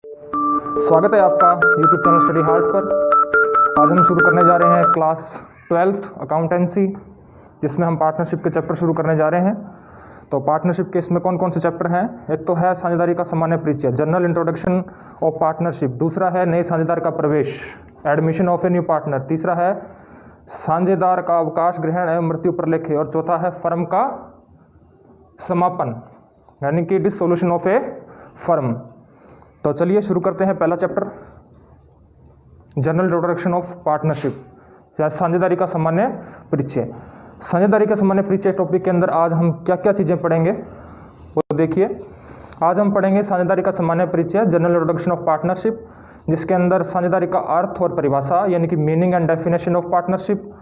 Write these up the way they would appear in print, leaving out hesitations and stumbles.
स्वागत है आपका YouTube चैनल स्टडी हार्ट पर। आज हम शुरू करने जा रहे हैं क्लास 12th अकाउंटेंसी, जिसमें हम पार्टनरशिप के चैप्टर शुरू करने जा रहे हैं। तो पार्टनरशिप के इसमें कौन कौन से चैप्टर हैं? एक तो है साझेदारी का सामान्य परिचय, जनरल इंट्रोडक्शन ऑफ पार्टनरशिप। दूसरा है नए साझेदार का प्रवेश, admission of a new partner. तीसरा है साझेदार का अवकाश ग्रहण एवं मृत्यु पर लेखे। और चौथा है फर्म का समापन, यानी कि डिसोल्यूशन ऑफ ए फर्म। तो चलिए शुरू करते हैं पहला chapter, general introduction of partnership या साझेदारी का सामान्य परिचय। साझेदारी का सामान्य परिचय टॉपिक के अंदर आज हम क्या क्या चीज़ें पढ़ेंगे वो देखिए। आज हम पढ़ेंगे साझेदारी का सामान्य परिचय, जनरल इंट्रोडक्शन ऑफ पार्टनरशिप, जिसके अंदर साझेदारी का अर्थ और परिभाषा यानी कि meaning and definition of partnership.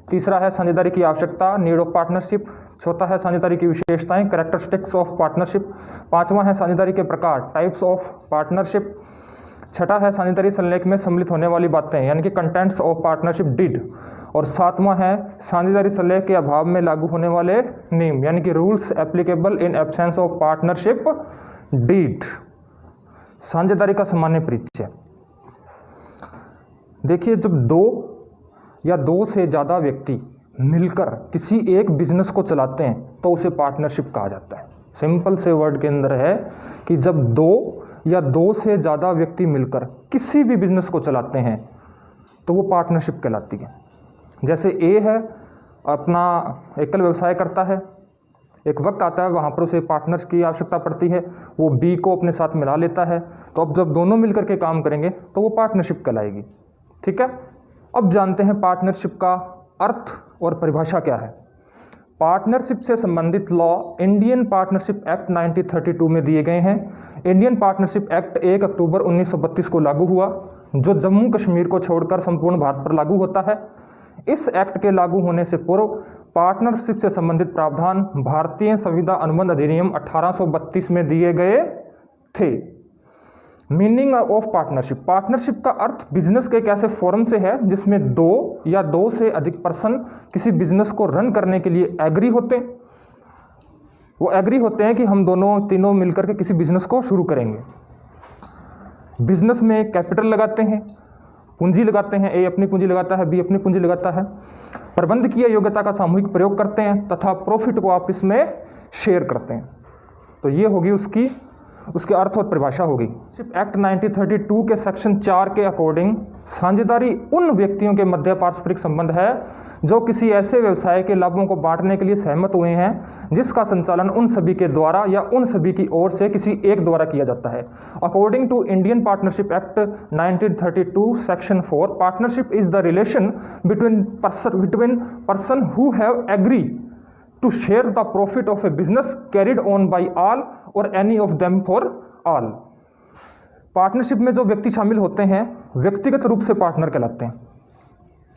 तीसरा है साझेदारी की आवश्यकता, नीड ऑफ पार्टनरशिप। चौथा है साझेदारी की विशेषताएं, कैरेक्टरिस्टिक्स ऑफ पार्टनरशिप। पांचवा है साझेदारी के प्रकार, टाइप्स ऑफ पार्टनरशिप। छठा है साझेदारी संलेख में सम्मिलित होने वाली बातें यानी कि कंटेंट्स ऑफ पार्टनरशिप डीड। और सातवां है साझेदारी संलेख के अभाव में लागू होने वाले नियम यानी कि rules applicable in absence of partnership deed. साझेदारी का सामान्य परिचय देखिए, जब दो या दो से ज़्यादा व्यक्ति मिलकर किसी एक बिजनेस को चलाते हैं तो उसे पार्टनरशिप कहा जाता है। सिंपल से वर्ड के अंदर है कि जब दो या दो से ज़्यादा व्यक्ति मिलकर किसी भी बिजनेस को चलाते हैं तो वो पार्टनरशिप कहलाती है। जैसे ए है, अपना एकल व्यवसाय करता है, एक वक्त आता है वहाँ पर उसे पार्टनर्स की आवश्यकता पड़ती है, वो बी को अपने साथ मिला लेता है। तो अब जब दोनों मिलकर के काम करेंगे तो वो पार्टनरशिप कहलाएगी। ठीक है, अब जानते हैं पार्टनरशिप का अर्थ और परिभाषा क्या है। पार्टनरशिप से संबंधित लॉ इंडियन पार्टनरशिप एक्ट 1932 में दिए गए हैं। इंडियन पार्टनरशिप एक्ट 1 अक्टूबर 1932 को लागू हुआ, जो जम्मू कश्मीर को छोड़कर संपूर्ण भारत पर लागू होता है। इस एक्ट के लागू होने से पूर्व पार्टनरशिप से संबंधित प्रावधान भारतीय संविदा अनुबंध अधिनियम 1832 में दिए गए थे। मीनिंग ऑफ पार्टनरशिप, पार्टनरशिप का अर्थ बिजनेस के एक ऐसे फॉर्म से है जिसमें दो या दो से अधिक पर्सन किसी बिजनेस को रन करने के लिए एग्री होते हैं। वो एग्री होते हैं कि हम दोनों तीनों मिलकर के किसी बिजनेस को शुरू करेंगे। बिजनेस में कैपिटल लगाते हैं, पूंजी लगाते हैं, ए अपनी पूंजी लगाता है, बी अपनी पूंजी लगाता है, प्रबंधकीय योग्यता का सामूहिक प्रयोग करते हैं तथा प्रॉफिट को आपस में शेयर करते हैं। तो ये होगी उसके अर्थ और परिभाषा होगी। एक्ट 1932 के सेक्शन 4 के अकॉर्डिंग साझेदारी उन व्यक्तियों के मध्य पारस्परिक संबंध है जो किसी ऐसे व्यवसाय के लाभों को बांटने के लिए सहमत हुए हैं जिसका संचालन उन सभी के द्वारा या उन सभी की ओर से किसी एक द्वारा किया जाता है। According to Indian partnership act 1932 section 4, partnership is the relation between person who have agree to share the profit of a business carried on by all or any of them for all। Partnership में जो व्यक्ति शामिल होते हैं व्यक्तिगत रूप से partner कहलाते हैं।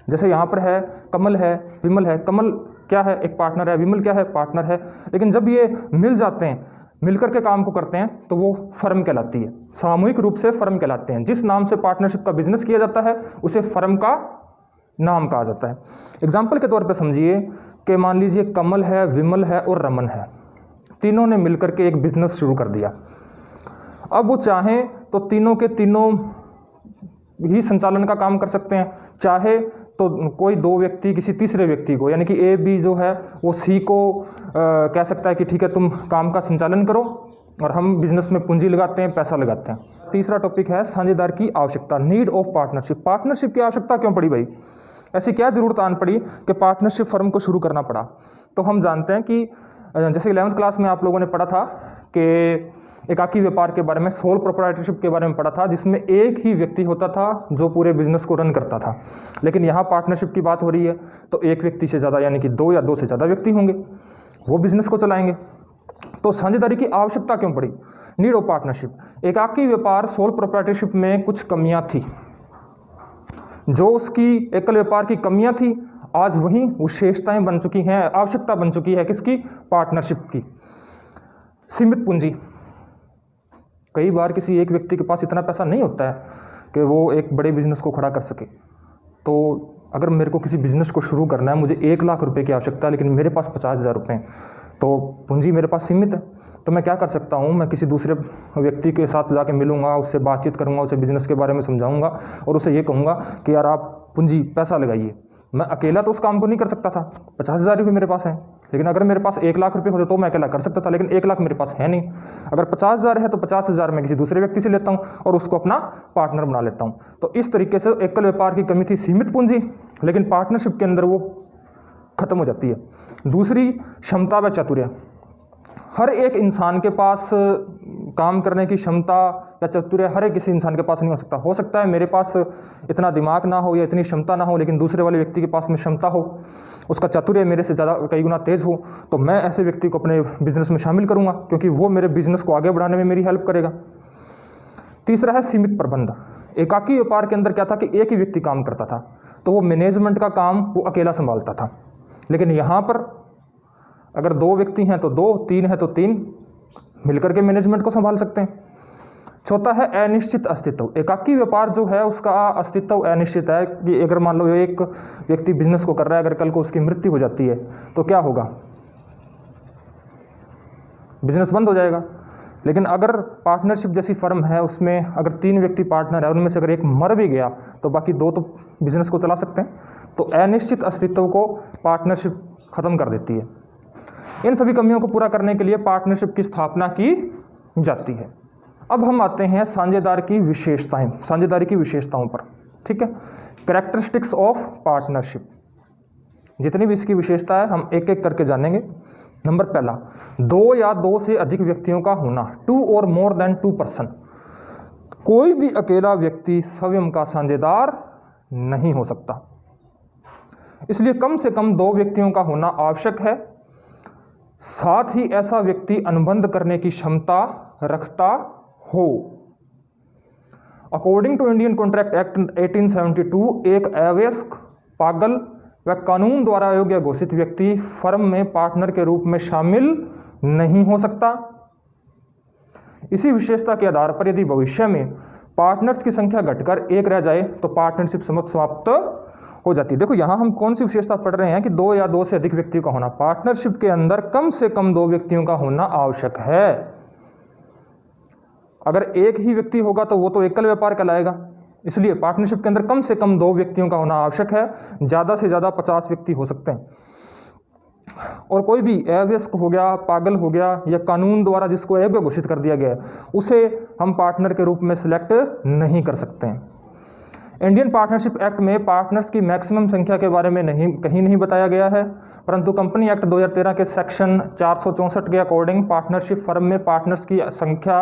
जैसे यहाँ पर है कमल है, विमल है। कमल क्या है? एक पार्टनर है। विमल क्या है? पार्टनर है। लेकिन जब ये मिल जाते हैं, मिलकर के काम को करते हैं तो वो फर्म कहलाती है, सामूहिक रूप से फर्म कहलाते हैं। जिस नाम से पार्टनरशिप का बिजनेस किया जाता है उसे फर्म का नाम कहा जाता है। एग्जाम्पल के तौर पर समझिए कि मान लीजिए कमल है, विमल है और रमन है, तीनों ने मिलकर के एक बिजनेस शुरू कर दिया। अब वो चाहें तो तीनों के तीनों ही संचालन का काम कर सकते हैं, चाहे तो कोई दो व्यक्ति किसी तीसरे व्यक्ति को यानी कि ए बी जो है वो सी को कह सकता है कि ठीक है तुम काम का संचालन करो और हम बिजनेस में पूंजी लगाते हैं, पैसा लगाते हैं। तीसरा टॉपिक है साझेदार की आवश्यकता, नीड ऑफ पार्टनरशिप। पार्टनरशिप की आवश्यकता क्यों पड़ी भाई? ऐसी क्या जरूरत आन पड़ी कि पार्टनरशिप फर्म को शुरू करना पड़ा? तो हम जानते हैं कि जैसे 11th क्लास में आप लोगों ने पढ़ा था कि एकाकी व्यापार के बारे में, सोल प्रोप्राइटरशिप के बारे में पढ़ा था, जिसमें एक ही व्यक्ति होता था जो पूरे बिजनेस को रन करता था। लेकिन यहाँ पार्टनरशिप की बात हो रही है तो एक व्यक्ति से ज़्यादा यानी कि दो या दो से ज़्यादा व्यक्ति होंगे, वो बिजनेस को चलाएंगे। तो साझेदारी की आवश्यकता क्यों पड़ी? Need of partnership. एकाकी व्यापार सोल प्रोप्राइटरशिप में कुछ कमियां थी, जो उसकी एकल व्यापार की कमियां थी आज वही विशेषताएं बन चुकी हैं, आवश्यकता बन चुकी है किसकी? पार्टनरशिप की। सीमित पूंजी, कई बार किसी एक व्यक्ति के पास इतना पैसा नहीं होता है कि वो एक बड़े बिजनेस को खड़ा कर सके। तो अगर मेरे को किसी बिजनेस को शुरू करना है, मुझे 1 लाख रुपए की आवश्यकता है लेकिन मेरे पास 50,000 रुपये हैं, तो पूंजी मेरे पास सीमित है। तो मैं क्या कर सकता हूँ, मैं किसी दूसरे व्यक्ति के साथ जाके मिलूंगा, उससे बातचीत करूंगा, उसे बिजनेस के बारे में समझाऊंगा और उसे ये कहूँगा कि यार आप पूंजी पैसा लगाइए। मैं अकेला तो उस काम को नहीं कर सकता था, 50,000 रुपये मेरे पास हैं, लेकिन अगर मेरे पास 1 लाख रुपये होते तो मैं अकेला कर सकता था, लेकिन 1 लाख मेरे पास है नहीं। अगर 50,000 है तो 50,000 मैं किसी दूसरे व्यक्ति से लेता हूँ और उसको अपना पार्टनर बना लेता हूँ। तो इस तरीके से एकल व्यापार की कमी थी सीमित पूंजी, लेकिन पार्टनरशिप के अंदर वो खत्म हो जाती है। दूसरी, क्षमता व चातुर्य। हर एक इंसान के पास काम करने की क्षमता या चातुर्य हर एक किसी इंसान के पास नहीं हो सकता। हो सकता है मेरे पास इतना दिमाग ना हो या इतनी क्षमता ना हो, लेकिन दूसरे वाले व्यक्ति के पास में क्षमता हो, उसका चातुर्य मेरे से ज़्यादा कई गुना तेज हो, तो मैं ऐसे व्यक्ति को अपने बिजनेस में शामिल करूंगा, क्योंकि वो मेरे बिजनेस को आगे बढ़ाने में मेरी हेल्प करेगा। तीसरा है सीमित प्रबंध। एकाकी व्यापार के अंदर क्या था कि एक ही व्यक्ति काम करता था, तो वो मैनेजमेंट का काम वो अकेला संभालता था। लेकिन यहाँ पर अगर 2 व्यक्ति हैं तो 2, 3 है तो 3 मिलकर के मैनेजमेंट को संभाल सकते हैं। चौथा है अनिश्चित अस्तित्व। एकाकी व्यापार जो है उसका अस्तित्व अनिश्चित है कि अगर मान लो एक व्यक्ति बिजनेस को कर रहा है, अगर कल को उसकी मृत्यु हो जाती है तो क्या होगा, बिजनेस बंद हो जाएगा। लेकिन अगर पार्टनरशिप जैसी फर्म है, उसमें अगर 3 व्यक्ति पार्टनर है, उनमें से अगर एक मर भी गया तो बाकी 2 तो बिजनेस को चला सकते हैं। तो अनिश्चित अस्तित्व को पार्टनरशिप खत्म कर देती है। इन सभी कमियों को पूरा करने के लिए पार्टनरशिप की स्थापना की जाती है। अब हम आते हैं साझेदारी की विशेषताओं पर। ठीक है, कैरेक्टरिस्टिक्स ऑफ पार्टनरशिप। जितनी भी इसकी विशेषता है हम एक एक करके जानेंगे। नंबर पहला, 2 या 2 से अधिक व्यक्तियों का होना, 2 और मोर देन 2 पर्सन। कोई भी अकेला व्यक्ति स्वयं का साझेदार नहीं हो सकता, इसलिए कम से कम 2 व्यक्तियों का होना आवश्यक है। साथ ही ऐसा व्यक्ति अनुबंध करने की क्षमता रखता हो। According to Indian contract act 1872, एक अवयस्क, पागल व कानून द्वारा अयोग्य घोषित व्यक्ति फर्म में पार्टनर के रूप में शामिल नहीं हो सकता। इसी विशेषता के आधार पर यदि भविष्य में पार्टनर्स की संख्या घटकर 1 रह जाए तो पार्टनरशिप समाप्त हो जाती है। देखो यहाँ हम कौन सी विशेषता पढ़ रहे हैं कि 2 या 2 से अधिक व्यक्तियों का होना। पार्टनरशिप के अंदर कम से कम 2 व्यक्तियों का होना आवश्यक है। अगर एक ही व्यक्ति होगा तो वो तो एकल व्यापार कहलाएगा, इसलिए पार्टनरशिप के अंदर कम से कम 2 व्यक्तियों का होना आवश्यक है। ज़्यादा से ज़्यादा 50 व्यक्ति हो सकते हैं। और कोई भी अवयस्क हो गया, पागल हो गया या कानून द्वारा जिसको अयोग्य घोषित कर दिया गया है, उसे हम पार्टनर के रूप में सिलेक्ट नहीं कर सकते हैं। इंडियन पार्टनरशिप एक्ट में पार्टनर्स की मैक्सिमम संख्या के बारे में कहीं नहीं बताया गया है, परंतु कंपनी एक्ट 2013 के सेक्शन 464 के अकॉर्डिंग पार्टनरशिप फर्म में पार्टनर्स की संख्या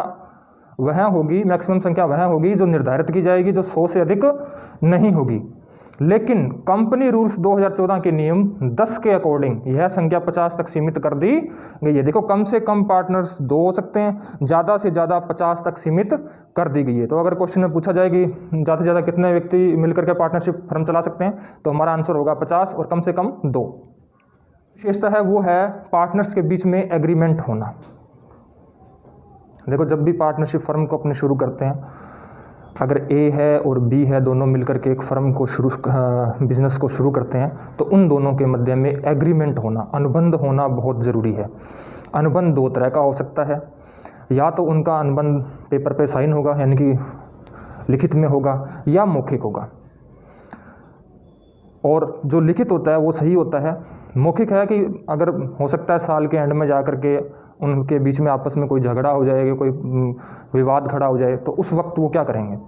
वह होगी, मैक्सिमम संख्या वह होगी जो निर्धारित की जाएगी, जो 100 से अधिक नहीं होगी। लेकिन कंपनी रूल्स 2014 के नियम 10 के अकॉर्डिंग यह संख्या 50 तक सीमित कर दी गई है। देखो, कम से कम पार्टनर्स 2 हो सकते हैं, ज़्यादा से ज़्यादा 50 तक सीमित कर दी गई है। तो अगर क्वेश्चन में पूछा जाए कि ज़्यादा से ज़्यादा कितने व्यक्ति मिलकर के पार्टनरशिप फर्म चला सकते हैं, तो हमारा आंसर होगा 50 और कम से कम 2। विशेषता है वो है पार्टनर्स के बीच में एग्रीमेंट होना। देखो, जब भी पार्टनरशिप फर्म को अपने शुरू करते हैं, अगर ए है और बी है, दोनों मिलकर के एक फर्म को बिजनेस को शुरू करते हैं, तो उन दोनों के मध्य में एग्रीमेंट होना, अनुबंध होना बहुत ज़रूरी है। अनुबंध 2 तरह का हो सकता है, या तो उनका अनुबंध पेपर पे साइन होगा, यानी कि लिखित में होगा, या मौखिक होगा। और जो लिखित होता है वो सही होता है। मौखिक है कि अगर हो सकता है साल के एंड में जा कर के उनके बीच में आपस में कोई झगड़ा हो जाएगा, कोई विवाद खड़ा हो जाए, तो उस वक्त वो क्या करेंगे।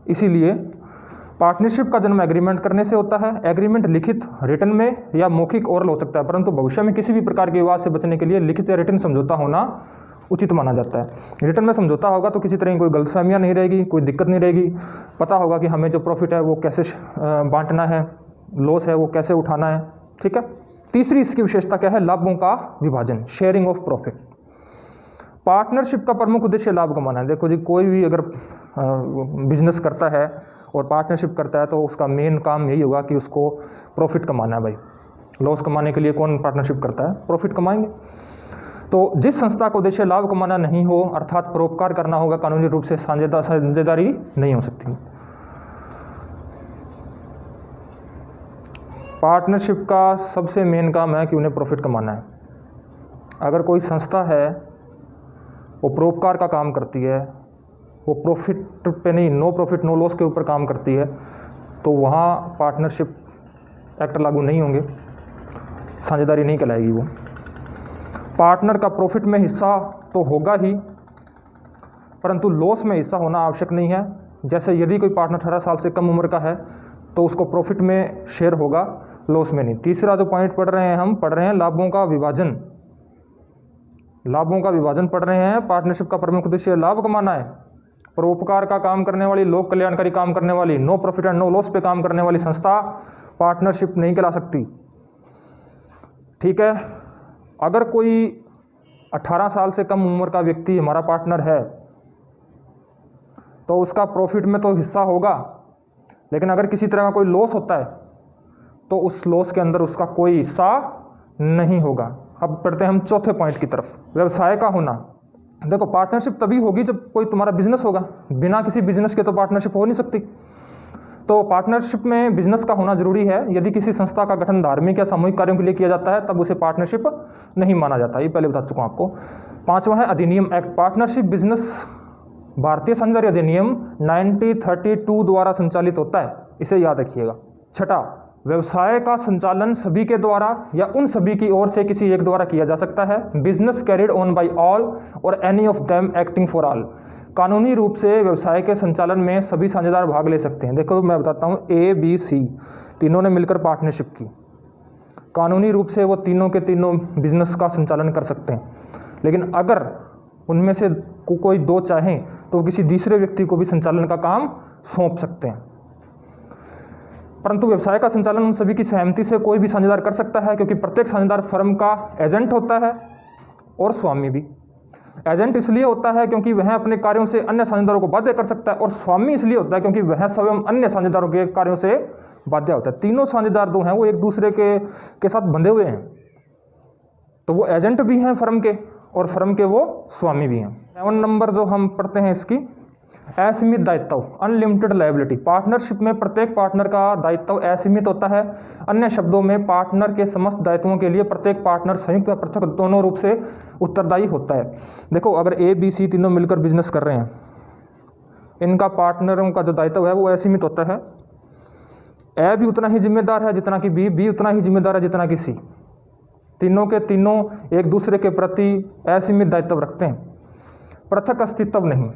इसीलिए पार्टनरशिप का जन्म एग्रीमेंट करने से होता है। एग्रीमेंट लिखित, रिटन में या मौखिक ओरल हो सकता है, परंतु भविष्य में किसी भी प्रकार के विवाद से बचने के लिए लिखित या रिटन समझौता होना उचित माना जाता है। रिटन में समझौता होगा तो किसी तरह की कोई गलतफहमियां नहीं रहेगी, कोई दिक्कत नहीं रहेगी, पता होगा कि हमें जो प्रॉफिट है वो कैसे बांटना है, लॉस है वो कैसे उठाना है। ठीक है। तीसरी इसकी विशेषता क्या है, लाभों का विभाजन, शेयरिंग ऑफ प्रॉफिट। पार्टनरशिप का प्रमुख उद्देश्य लाभ कमाना है। देखो जी, कोई भी अगर बिजनेस करता है और पार्टनरशिप करता है तो उसका मेन काम यही होगा कि उसको प्रॉफिट कमाना है। भाई, लॉस कमाने के लिए कौन पार्टनरशिप करता है, प्रॉफिट कमाएंगे। तो जिस संस्था का उद्देश्य लाभ कमाना नहीं हो, अर्थात परोपकार करना होगा, कानूनी रूप से साझेदारी नहीं हो सकती। पार्टनरशिप का सबसे मेन काम है कि उन्हें प्रॉफिट कमाना है। अगर कोई संस्था है वो परोपकार का काम करती है, वो प्रॉफिट पे नहीं, नो प्रॉफिट नो लॉस के ऊपर काम करती है, तो वहाँ पार्टनरशिप एक्ट लागू नहीं होंगे, साझेदारी नहीं कहलाएगी वो। पार्टनर का प्रॉफिट में हिस्सा तो होगा ही, परंतु लॉस में हिस्सा होना आवश्यक नहीं है। जैसे यदि कोई पार्टनर 18 साल से कम उम्र का है तो उसको प्रॉफिट में शेयर होगा, लॉस में नहीं। तीसरा जो पॉइंट पढ़ रहे हैं, हम पढ़ रहे हैं लाभों का विभाजन। लाभों का विभाजन पढ़ रहे हैं। पार्टनरशिप का प्रमुख उद्देश्य लाभ कमाना है। परोपकार का काम करने वाली, लोक कल्याणकारी काम करने वाली, no profit and no loss पे काम करने वाली संस्था पार्टनरशिप नहीं कहला सकती। ठीक है। अगर कोई 18 साल से कम उम्र का व्यक्ति हमारा पार्टनर है तो उसका प्रॉफिट में तो हिस्सा होगा, लेकिन अगर किसी तरह का कोई लॉस होता है तो उस लॉस के अंदर उसका कोई हिस्सा नहीं होगा। अब बढ़ते हैं हम चौथे पॉइंट की तरफ, व्यवसाय का होना। देखो, पार्टनरशिप तभी होगी जब कोई तुम्हारा बिजनेस होगा। बिना किसी बिजनेस के तो पार्टनरशिप हो नहीं सकती। तो पार्टनरशिप में बिजनेस का होना जरूरी है। यदि किसी संस्था का गठन धार्मिक या सामूहिक कार्यों के लिए किया जाता है तब उसे पार्टनरशिप नहीं माना जाता। ये पहले बता चुका हूं आपको। पांचवा है अधिनियम एक्ट। पार्टनरशिप बिजनेस भारतीय साझेदारी अधिनियम 1932 द्वारा संचालित होता है, इसे याद रखिएगा। छठा, व्यवसाय का संचालन सभी के द्वारा या उन सभी की ओर से किसी एक द्वारा किया जा सकता है। Business carried on by all और any of them acting for all. कानूनी रूप से व्यवसाय के संचालन में सभी साझेदार भाग ले सकते हैं। देखो मैं बताता हूँ, ABC तीनों ने मिलकर पार्टनरशिप की। कानूनी रूप से वो तीनों के तीनों बिजनेस का संचालन कर सकते हैं, लेकिन अगर उनमें से कोई दो चाहें तो किसी दूसरे व्यक्ति को भी संचालन का काम सौंप सकते हैं। परंतु व्यवसाय का संचालन उन सभी की सहमति से कोई भी साझेदार कर सकता है, क्योंकि प्रत्येक साझेदार फर्म का एजेंट होता है और स्वामी भी। एजेंट इसलिए होता है क्योंकि वह अपने कार्यों से अन्य साझेदारों को बाध्य कर सकता है, और स्वामी इसलिए होता है क्योंकि वह स्वयं अन्य साझेदारों के कार्यों से बाध्य होता है। तीनों साझेदार दो हैं वो एक दूसरे के साथ बंधे हुए हैं, तो वो एजेंट भी हैं फर्म के और फर्म के वो स्वामी भी हैं। 7 नंबर जो हम पढ़ते हैं इसकी, असीमित दायित्व, अनलिमिटेड लायबिलिटी। पार्टनरशिप में प्रत्येक पार्टनर का दायित्व असीमित होता है। अन्य शब्दों में पार्टनर के समस्त दायित्वों के लिए प्रत्येक पार्टनर संयुक्त या पृथक दोनों रूप से उत्तरदायी होता है। देखो, अगर ABC तीनों मिलकर बिजनेस कर रहे हैं, इनका पार्टनरों का जो दायित्व है वो असीमित होता है। A भी उतना ही जिम्मेदार है जितना कि B उतना ही जिम्मेदार है जितना कि C। तीनों के तीनों एक दूसरे के प्रति असीमित दायित्व रखते हैं, पृथक अस्तित्व नहीं।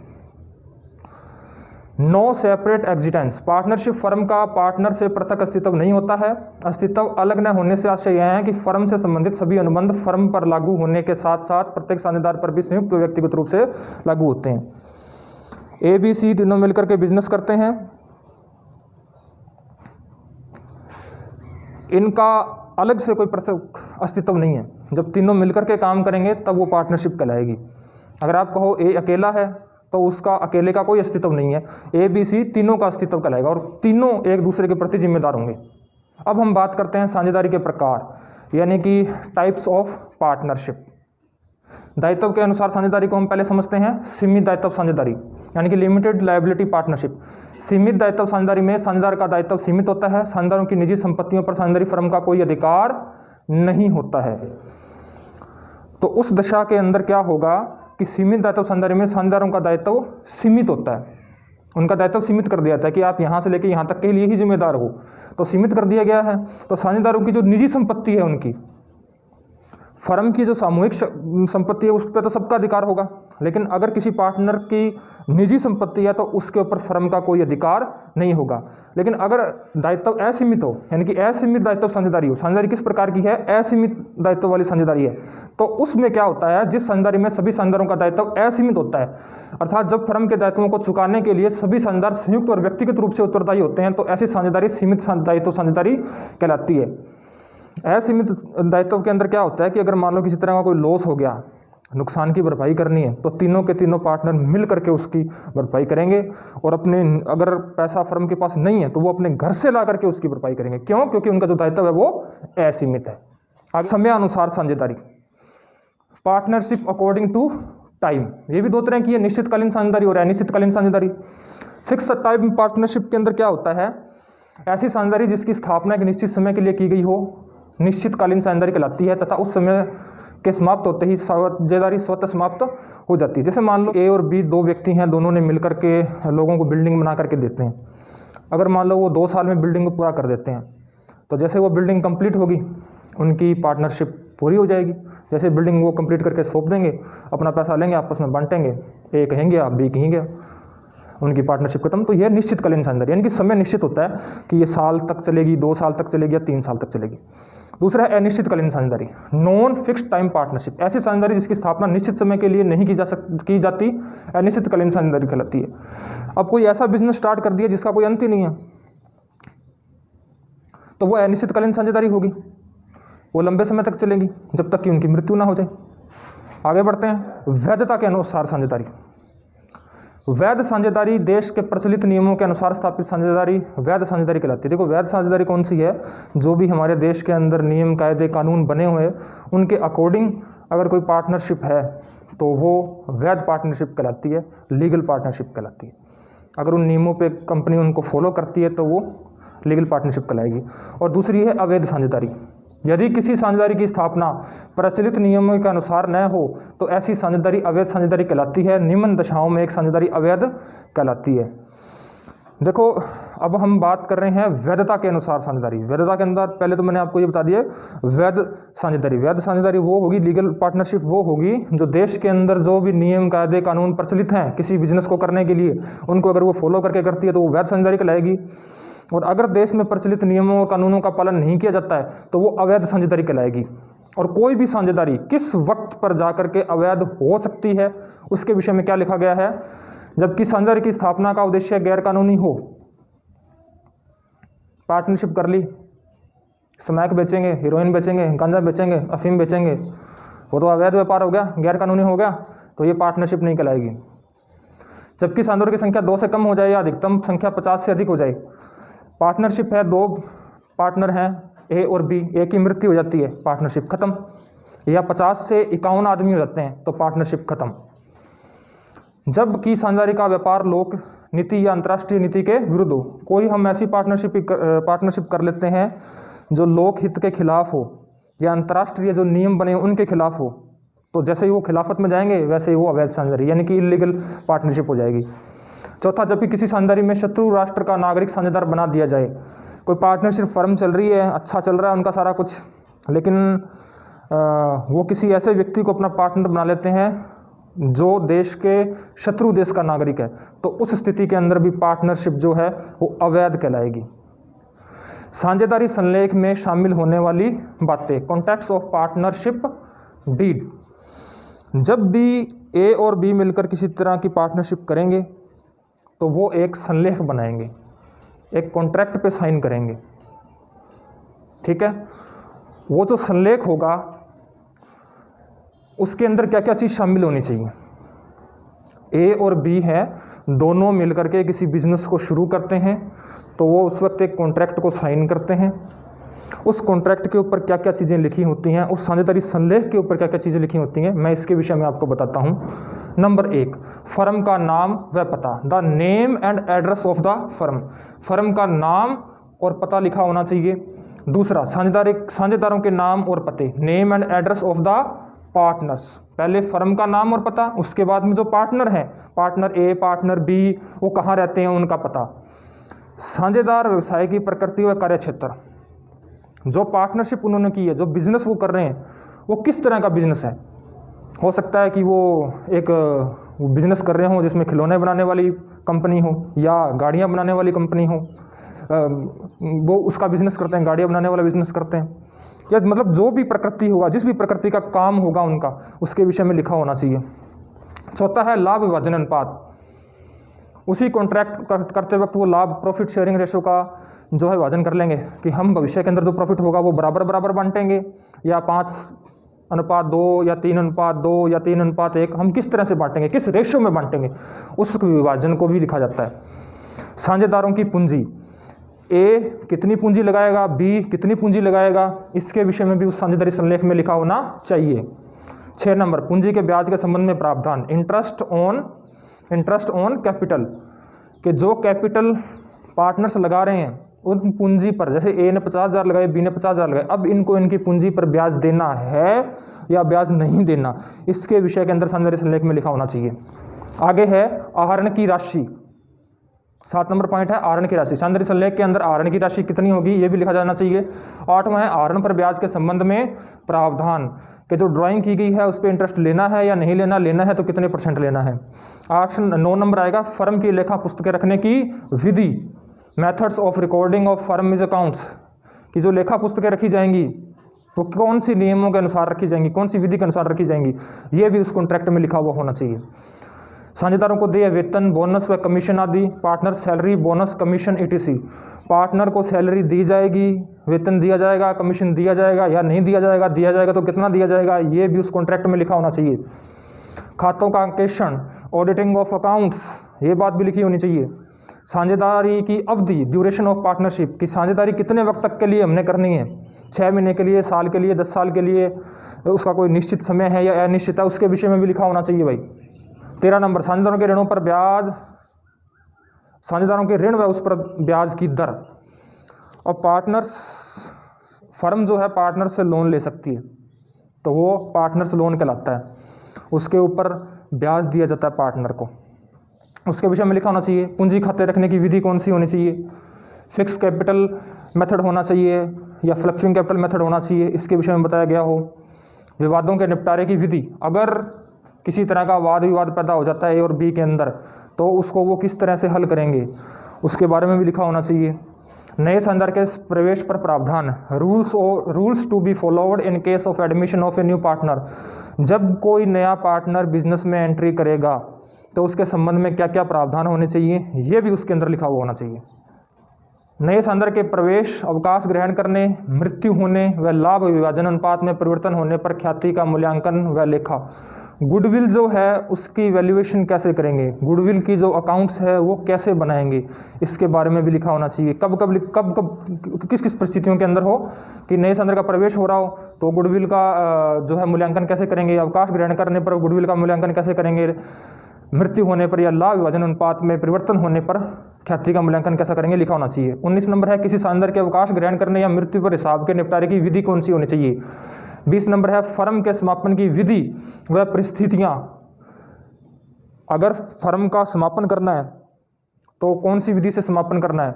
No separate existence. Partnership firm का पार्टनर से पृथक अस्तित्व नहीं होता है। अस्तित्व अलग न होने से आशय यह है कि फर्म से संबंधित सभी अनुबंध फर्म पर लागू होने के साथ साथ प्रत्येक साझेदार पर भी संयुक्त व्यक्तिगत रूप से लागू होते हैं। ABC तीनों मिलकर के बिजनेस करते हैं, इनका अलग से कोई पृथक अस्तित्व नहीं है। जब तीनों मिलकर के काम करेंगे तब वो पार्टनरशिप कहलाएगी। अगर आप कहो A अकेला है तो उसका अकेले का कोई अस्तित्व नहीं है। ABC तीनों का अस्तित्व कहलाएगा और तीनों एक दूसरे के प्रति जिम्मेदार होंगे। अब हम बात करते हैं साझेदारी के प्रकार, यानी कि टाइप्स ऑफ पार्टनरशिप। दायित्व के अनुसार साझेदारी को हम पहले समझते हैं। सीमित दायित्व साझेदारी, यानी कि लिमिटेड लायबिलिटी पार्टनरशिप। सीमित दायित्व साझेदारी में साझेदार का दायित्व सीमित होता है। साझेदारों की निजी संपत्तियों पर साझेदारी फर्म का कोई अधिकार नहीं होता है। तो उस दशा के अंदर क्या होगा कि सीमित दायित्व साझेदारी में साझेदारों का दायित्व सीमित होता है। उनका दायित्व सीमित कर दिया जाता है कि आप यहाँ से लेकर यहाँ तक के लिए ही जिम्मेदार हो, तो सीमित कर दिया गया है। तो साझेदारों की जो निजी संपत्ति है, उनकी फर्म की जो सामूहिक संपत्ति है उस पर तो सबका अधिकार होगा, लेकिन अगर किसी पार्टनर की निजी संपत्ति है तो उसके ऊपर फर्म का कोई अधिकार नहीं होगा। लेकिन अगर दायित्व असीमित हो, यानी कि असीमित दायित्व साझेदारी हो, साझेदारी किस प्रकार की है, असीमित दायित्व वाली साझेदारी है, तो उसमें क्या होता है, जिस साझेदारी में सभी साझेदारों का दायित्व असीमित होता है, अर्थात जब फर्म के दायित्वों को चुकाने के लिए सभी साझेदार संयुक्त और व्यक्तिगत रूप से उत्तरदायी होते हैं, तो ऐसी साझेदारी सीमित दायित्व साझेदारी कहलाती है। असीमित दायित्व के अंदर क्या होता है कि अगर मान लो किसी तरह का कोई लॉस हो गया, नुकसान की भरपाई करनी है, तो तीनों के तीनों पार्टनर मिल करके उसकी भरपाई करेंगे। और अपने, अगर पैसा फर्म के पास नहीं है तो वो अपने घर से ला करके उसकी भरपाई करेंगे। क्यों? क्योंकि उनका जो दायित्व है वो असीमित है। समय अनुसार साझेदारी, पार्टनरशिप अकॉर्डिंग टू टाइम, ये भी दो तरह की है, निश्चितकालीन साझेदारी और अनिश्चितकालीन साझेदारी। फिक्स टाइम पार्टनरशिप के अंदर क्या होता है, ऐसी साझेदारी जिसकी स्थापना एक निश्चित समय के लिए की गई हो, निश्चितकालीन साझेदारी कहलाती है, तथा उस समय के समाप्त होते ही साझेदारी स्वतः समाप्त हो जाती है। जैसे मान लो ए और बी दो व्यक्ति हैं, दोनों ने मिलकर के लोगों को बिल्डिंग बना करके देते हैं। अगर मान लो वो 2 साल में बिल्डिंग को पूरा कर देते हैं, तो जैसे वो बिल्डिंग कंप्लीट होगी उनकी पार्टनरशिप पूरी हो जाएगी। जैसे बिल्डिंग वो कंप्लीट करके सौंप देंगे, अपना पैसा लेंगे, आपस में बांटेंगे, ए कहेंगे आप बी कहेंगे, उनकी पार्टनरशिप खत्म। तो यह निश्चितकालीन साझेदारी, यानी कि समय निश्चित होता है कि ये साल तक चलेगी, 2 साल तक चलेगी या 3 साल तक चलेगी। दूसरा है अनिश्चितकालीन साझेदारी, नॉन फिक्स्ड टाइम पार्टनरशिप, ऐसी साझेदारी जिसकी स्थापना निश्चित समय के लिए नहीं की जाती, अनिश्चितकालीन साझेदारी कहलाती है। अब कोई ऐसा बिजनेस स्टार्ट कर दिया जिसका कोई अंत ही नहीं है, तो वो अनिश्चितकालीन साझेदारी होगी, वो लंबे समय तक चलेगी जब तक कि उनकी मृत्यु ना हो जाए। आगे बढ़ते हैं, वैधता के अनुसार साझेदारी। वैध साझेदारी देश के प्रचलित नियमों के अनुसार स्थापित साझेदारी वैध साझेदारी कहलाती है। देखो वैध साझेदारी कौन सी है, जो भी हमारे देश के अंदर नियम कायदे कानून बने हुए उनके अकॉर्डिंग अगर कोई पार्टनरशिप है तो वो वैध पार्टनरशिप कहलाती है, लीगल पार्टनरशिप कहलाती है। अगर उन नियमों पे कंपनी उनको फॉलो करती है तो वो लीगल पार्टनरशिप कहलाएगी। और दूसरी है अवैध साझेदारी, यदि किसी साझेदारी की स्थापना प्रचलित नियमों के अनुसार न हो तो ऐसी साझेदारी अवैध साझेदारी कहलाती है। निम्न दशाओं में एक साझेदारी अवैध कहलाती है। देखो अब हम बात कर रहे हैं वैधता के अनुसार साझेदारी। वैधता के अंदर पहले तो मैंने आपको ये बता दिया, वैध साझेदारी वो होगी, लीगल पार्टनरशिप वो होगी जो देश के अंदर जो भी नियम कायदे कानून प्रचलित हैं किसी बिजनेस को करने के लिए, उनको अगर वो फॉलो करके करती है तो वो वैध साझेदारी कहलाएगी। और अगर देश में प्रचलित नियमों और कानूनों का पालन नहीं किया जाता है तो वो अवैध साझेदारी कहलाएगी। और कोई भी साझेदारी किस वक्त पर जाकर के अवैध हो सकती है उसके विषय में क्या लिखा गया है, जबकि साझेदारी की स्थापना का उद्देश्य गैरकानूनी हो। पार्टनरशिप कर ली, स्मैक बेचेंगे, हीरोइन बेचेंगे, गांजा बेचेंगे, अफीम बेचेंगे, वो तो अवैध व्यापार हो गया, गैरकानूनी हो गया, तो ये पार्टनरशिप नहीं कहलाएगी। जबकि साझेदारों की संख्या 2 से कम हो जाए या अधिकतम संख्या 50 से अधिक हो जाए, पार्टनरशिप है 2 पार्टनर हैं ए और बी, ए की मृत्यु हो जाती है, पार्टनरशिप खत्म, या 50 से 51 आदमी हो जाते हैं तो पार्टनरशिप खत्म। जबकि साझेदारी का व्यापार लोक नीति या अंतर्राष्ट्रीय नीति के विरुद्ध हो, कोई हम ऐसी पार्टनरशिप कर लेते हैं जो लोक हित के खिलाफ हो या अंतर्राष्ट्रीय जो नियम बने उनके खिलाफ हो, तो जैसे ही वो खिलाफत में जाएंगे वैसे ही वो अवैध साझेदारी यानी कि इलीगल पार्टनरशिप हो जाएगी। चौथा, जबकि किसी साझेदारी में शत्रु राष्ट्र का नागरिक साझेदार बना दिया जाए। कोई पार्टनरशिप फर्म चल रही है, अच्छा चल रहा है उनका सारा कुछ, लेकिन वो किसी ऐसे व्यक्ति को अपना पार्टनर बना लेते हैं जो देश के शत्रु देश का नागरिक है, तो उस स्थिति के अंदर भी पार्टनरशिप जो है वो अवैध कहलाएगी। साझेदारी संलेख में शामिल होने वाली बातें, कॉन्ट्रैक्ट्स ऑफ पार्टनरशिप डीड। जब भी ए और बी मिलकर किसी तरह की पार्टनरशिप करेंगे तो वो एक संलेख बनाएंगे, एक कॉन्ट्रैक्ट पे साइन करेंगे, ठीक है। वो जो संलेख होगा उसके अंदर क्या क्या चीज़ शामिल होनी चाहिए। ए और बी है, दोनों मिलकर के किसी बिजनेस को शुरू करते हैं तो वो उस वक्त एक कॉन्ट्रैक्ट को साइन करते हैं। उस कॉन्ट्रैक्ट के ऊपर क्या क्या चीज़ें लिखी होती हैं, उस साझेदारी संलेख के ऊपर क्या क्या चीज़ें लिखी होती हैं, मैं इसके विषय में आपको बताता हूँ। नंबर 1, फर्म का नाम व पता, the name and address of the firm. Firm का नाम और पता लिखा होना चाहिए। दूसरा, साझेदारों के नाम और पते, name and address of the partners. पहले फर्म का नाम और पता, उसके बाद में जो पार्टनर हैं, पार्टनर ए, पार्टनर बी, वो कहाँ रहते हैं उनका पता। साझेदार व्यवसाय की प्रकृति व कार्यक्षेत्र, जो पार्टनरशिप उन्होंने की है, जो बिजनेस वो कर रहे हैं वो किस तरह का बिजनेस है। हो सकता है कि वो एक बिजनेस कर रहे हों जिसमें खिलौने बनाने वाली कंपनी हो या गाड़ियाँ बनाने वाली कंपनी हो, वो उसका बिजनेस करते हैं, गाड़ियाँ बनाने वाला बिजनेस करते हैं, या मतलब जो भी प्रकृति होगा, जिस भी प्रकृति का काम होगा उनका, उसके विषय में लिखा होना चाहिए। चौथा है लाभ विभाजन अनुपात। उसी कॉन्ट्रैक्ट करते वक्त वो लाभ प्रॉफिट शेयरिंग रेशो का जो है विभाजन कर लेंगे कि हम भविष्य के अंदर जो प्रॉफिट होगा वो बराबर बराबर बांटेंगे, या 5:2 या 3:2 या 3:1, हम किस तरह से बांटेंगे, किस रेशो में बांटेंगे, उस विभाजन को भी लिखा जाता है। साझेदारों की पूंजी, ए कितनी पूंजी लगाएगा, बी कितनी पूंजी लगाएगा, इसके विषय में भी उस साझेदारी संलेख में लिखा होना चाहिए। 6 नंबर, पूंजी के ब्याज के संबंध में प्रावधान, इंटरेस्ट ऑन कैपिटल, कि जो कैपिटल पार्टनर्स लगा रहे हैं उन पूंजी पर, जैसे ए ने 50,000 लगाए, बी ने 50,000 लगाए, अब इनको इनकी पूंजी पर ब्याज देना है या ब्याज नहीं देना, इसके विषय के अंदर साझेदारी संलेख में लिखा होना चाहिए। आगे है आहरण की राशि। 7 नंबर पॉइंट है आहरण की राशि। साझेदारी संलेख के अंदर आहरण की राशि कितनी होगी ये भी लिखा जाना चाहिए। 8वां है आहरण पर ब्याज के संबंध में प्रावधान, कि जो ड्राइंग की गई है उस पर इंटरेस्ट लेना है या नहीं लेना, लेना है तो कितने % लेना है। 9 नंबर आएगा फर्म की लेखा पुस्तकें रखने की विधि, methods of recording of firm is accounts, कि जो लेखा पुस्तकें रखी जाएंगी वो कौन सी नियमों के अनुसार रखी जाएंगी, कौन सी विधि के अनुसार रखी जाएंगी, ये भी उस कॉन्ट्रैक्ट में लिखा हुआ होना चाहिए। साझेदारों को देय वेतन, बोनस व कमीशन आदि, partner salary, bonus, commission etc। Partner को सैलरी दी जाएगी, वेतन दिया जाएगा, कमीशन दिया जाएगा या नहीं दिया जाएगा, दिया जाएगा तो कितना दिया जाएगा, ये भी उस कॉन्ट्रैक्ट में लिखा होना चाहिए। खातों का अंकेक्षण, ऑडिटिंग ऑफ अकाउंट्स, ये बात भी लिखी होनी चाहिए। साझेदारी की अवधि, ड्यूरेशन ऑफ पार्टनरशिप, की साझेदारी कितने वक्त तक के लिए हमने करनी है, 6 महीने के लिए, साल के लिए, 10 साल के लिए, उसका कोई निश्चित समय है या अनिश्चित है, उसके विषय में भी लिखा होना चाहिए भाई। 13 नंबर साझेदारों के ऋणों पर ब्याज, साझेदारों के ऋण व उस पर ब्याज की दर। और पार्टनर्स, फर्म जो है पार्टनर से लोन ले सकती है तो वो पार्टनर्स लोन कहलाता है, उसके ऊपर ब्याज दिया जाता है पार्टनर को, उसके विषय में लिखा होना चाहिए। पूंजी खाते रखने की विधि कौन सी होनी चाहिए, फिक्स कैपिटल मेथड होना चाहिए या फ्लक्चुइंग कैपिटल मेथड होना चाहिए, इसके विषय में बताया गया हो। विवादों के निपटारे की विधि, अगर किसी तरह का वाद विवाद पैदा हो जाता है ए और बी के अंदर तो उसको वो किस तरह से हल करेंगे, उसके बारे में भी लिखा होना चाहिए। नए साझेदार के प्रवेश पर प्रावधान, rules to be followed in case of admission of a new partner, जब कोई नया पार्टनर बिजनेस में एंट्री करेगा तो उसके संबंध में क्या क्या प्रावधान होने चाहिए, ये भी उसके अंदर लिखा हुआ होना चाहिए। नए साझेदार के प्रवेश, अवकाश ग्रहण करने, मृत्यु होने व लाभ विभाजन अनुपात में परिवर्तन होने पर ख्याति का मूल्यांकन व लेखा। गुडविल जो है उसकी वैल्यूएशन कैसे करेंगे, गुडविल की जो अकाउंट्स है वो कैसे बनाएंगे, इसके बारे में भी लिखा होना चाहिए। कब किस किस परिस्थितियों के अंदर हो कि नए साझेदार का प्रवेश हो रहा हो तो गुडविल का जो है मूल्यांकन कैसे करेंगे, अवकाश ग्रहण करने पर गुडविल का मूल्यांकन कैसे करेंगे, मृत्यु होने पर या लाभ विभाजन अनुपात में परिवर्तन होने पर ख्याति का मूल्यांकन कैसा करेंगे, लिखा होना चाहिए। 19 नंबर है किसी साझेदार के अवकाश ग्रहण करने या मृत्यु पर हिसाब के निपटारे की विधि कौन सी होनी चाहिए। 20 नंबर है फर्म के समापन की विधि व परिस्थितियां, अगर फर्म का समापन करना है तो कौन सी विधि से समापन करना है,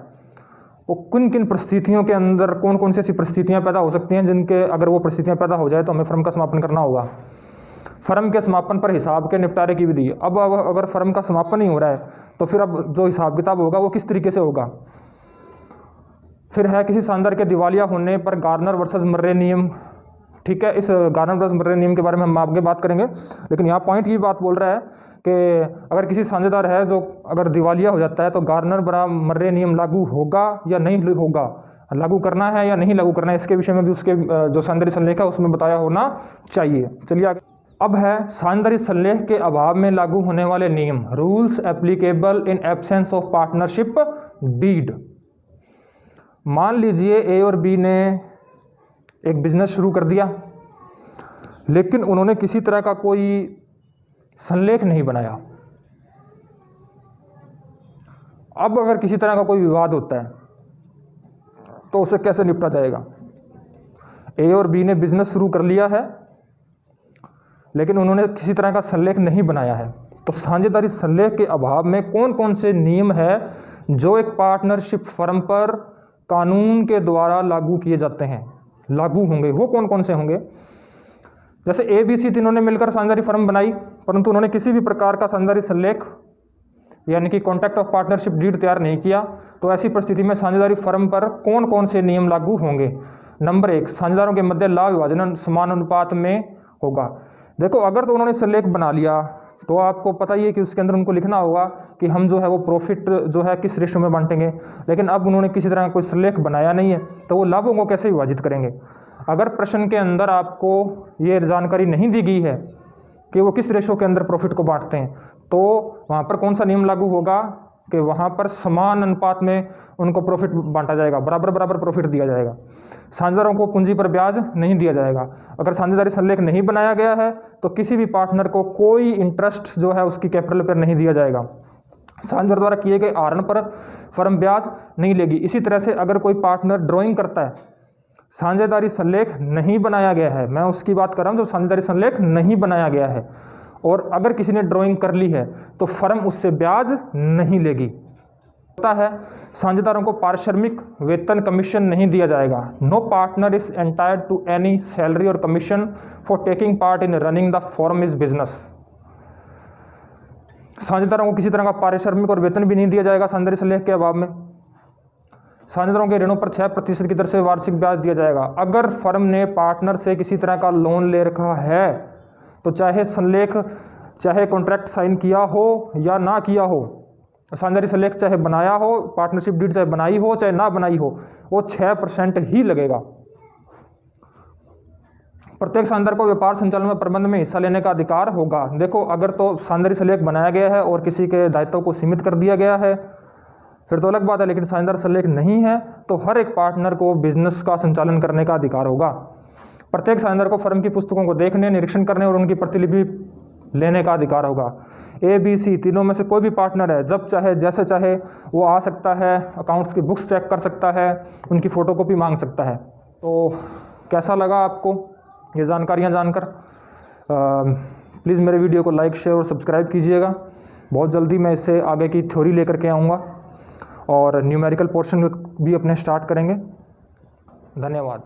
वो किन किन परिस्थितियों के अंदर कौन कौन सी ऐसी परिस्थितियां पैदा हो सकती हैं जिनके अगर वो परिस्थितियां पैदा हो जाए तो हमें फर्म का समापन करना होगा। फर्म के समापन पर हिसाब के निपटारे की विधि, अब अगर फर्म का समापन ही हो रहा है तो फिर अब जो हिसाब किताब होगा वो किस तरीके से होगा। फिर है किसी साझेदार के दिवालिया होने पर गार्नर वर्सेस मर्रे नियम, ठीक है, इस गार्नर वर्सेस मर्रे नियम के बारे में हम आगे बात करेंगे, लेकिन यहाँ पॉइंट ये बात बोल रहा है कि अगर किसी साझेदार है जो अगर दिवालिया हो जाता है तो गार्नर बरा मर्रे नियम लागू होगा या नहीं होगा, लागू करना है या नहीं लागू करना है, इसके विषय में भी उसके जो साझेदारी संलेख है उसमें बताया होना चाहिए। चलिए आगे। अब है साझेदारी संलेख के अभाव में लागू होने वाले नियम, rules applicable in absence of partnership deed. मान लीजिए ए और बी ने एक बिजनेस शुरू कर दिया लेकिन उन्होंने किसी तरह का कोई संलेख नहीं बनाया। अब अगर किसी तरह का कोई विवाद होता है तो उसे कैसे निपटा जाएगा। ए और बी ने बिजनेस शुरू कर लिया है लेकिन उन्होंने किसी तरह का संलेख नहीं बनाया है, तो साझेदारी संलेख के अभाव में कौन कौन से नियम है जो एक पार्टनरशिप फर्म पर कानून के द्वारा लागू किए जाते हैं, लागू होंगे, वो कौन कौन से होंगे। जैसे ए बी सी तीनों ने मिलकर साझेदारी फर्म बनाई परंतु उन्होंने किसी भी प्रकार का साझेदारी संलेख यानी कि कॉन्ट्रैक्ट ऑफ पार्टनरशिप डीड तैयार नहीं किया, तो ऐसी परिस्थिति में साझेदारी फर्म पर कौन कौन से नियम लागू होंगे। नंबर 1, साझेदारों के मध्य लाभ विभाजन समान अनुपात में होगा। देखो अगर तो उन्होंने संलेख बना लिया तो आपको पता ही है कि उसके अंदर उनको लिखना होगा कि हम जो है वो प्रॉफिट जो है किस रेशो में बांटेंगे, लेकिन अब उन्होंने किसी तरह का कोई संलेख बनाया नहीं है तो वो लाभों को कैसे विभाजित करेंगे। अगर प्रश्न के अंदर आपको ये जानकारी नहीं दी गई है कि वो किस रेशो के अंदर प्रॉफिट को बांटते हैं तो वहाँ पर कौन सा नियम लागू होगा कि वहाँ पर समान अनुपात में उनको प्रॉफिट बांटा जाएगा, बराबर बराबर प्रॉफिट दिया जाएगा। साझेदारों को पूंजी पर ब्याज नहीं दिया जाएगा। अगर साझेदारी संलेख नहीं बनाया गया है तो किसी भी पार्टनर को कोई इंटरेस्ट जो है उसकी कैपिटल पर नहीं दिया जाएगा। साझेदार द्वारा किए गए आहरण पर फर्म ब्याज नहीं लेगी। इसी तरह से अगर कोई पार्टनर ड्राइंग करता है साझेदारी संलेख नहीं बनाया गया है, मैं उसकी बात कर रहा हूँ जो साझेदारी संलेख नहीं बनाया गया है, और अगर किसी ने ड्राइंग कर ली है तो फर्म उससे ब्याज नहीं लेगी। होता है साझेदारों को पारिश्रमिक, वेतन, कमीशन नहीं दिया जाएगा। No partner is entitled to any salary और commission for taking part in running the firm is business. साझेदारों को किसी तरह का पारिश्रमिक और वेतन भी नहीं दिया जाएगा साझेदारी संलेख के अभाव में। साझेदारों के ऋणों पर 6% की दर से वार्षिक ब्याज दिया जाएगा। अगर फर्म ने पार्टनर से किसी तरह का लोन ले रखा है तो चाहे संलेख, चाहे कॉन्ट्रैक्ट साइन किया हो या ना किया हो, साझेदारी संलेख चाहे बनाया हो, पार्टनरशिप डीड चाहे बनाई हो चाहे ना बनाई हो, वो 6% ही लगेगा। प्रत्येक साझेदार को व्यापार संचालन में प्रबंध में हिस्सा लेने का अधिकार होगा। देखो, अगर तो साझेदारी संलेख बनाया गया है और किसी के दायित्व को सीमित कर दिया गया है फिर तो अलग बात है, लेकिन साझेदार संलेख नहीं है तो हर एक पार्टनर को बिजनेस का संचालन करने का अधिकार होगा। प्रत्येक साझेदार को फर्म की पुस्तकों को देखने, निरीक्षण करने और उनकी प्रतिलिपि लेने का अधिकार होगा। ए, बी, सी तीनों में से कोई भी पार्टनर है, जब चाहे जैसे चाहे वो आ सकता है, अकाउंट्स की बुक्स चेक कर सकता है, उनकी फ़ोटोकॉपी मांग सकता है। तो कैसा लगा आपको ये जानकारियाँ जानकर? प्लीज़ मेरे वीडियो को लाइक, शेयर और सब्सक्राइब कीजिएगा। बहुत जल्दी मैं इससे आगे की थ्योरी लेकर के आऊँगा और न्यूमेरिकल पोर्शन भी अपने स्टार्ट करेंगे। धन्यवाद।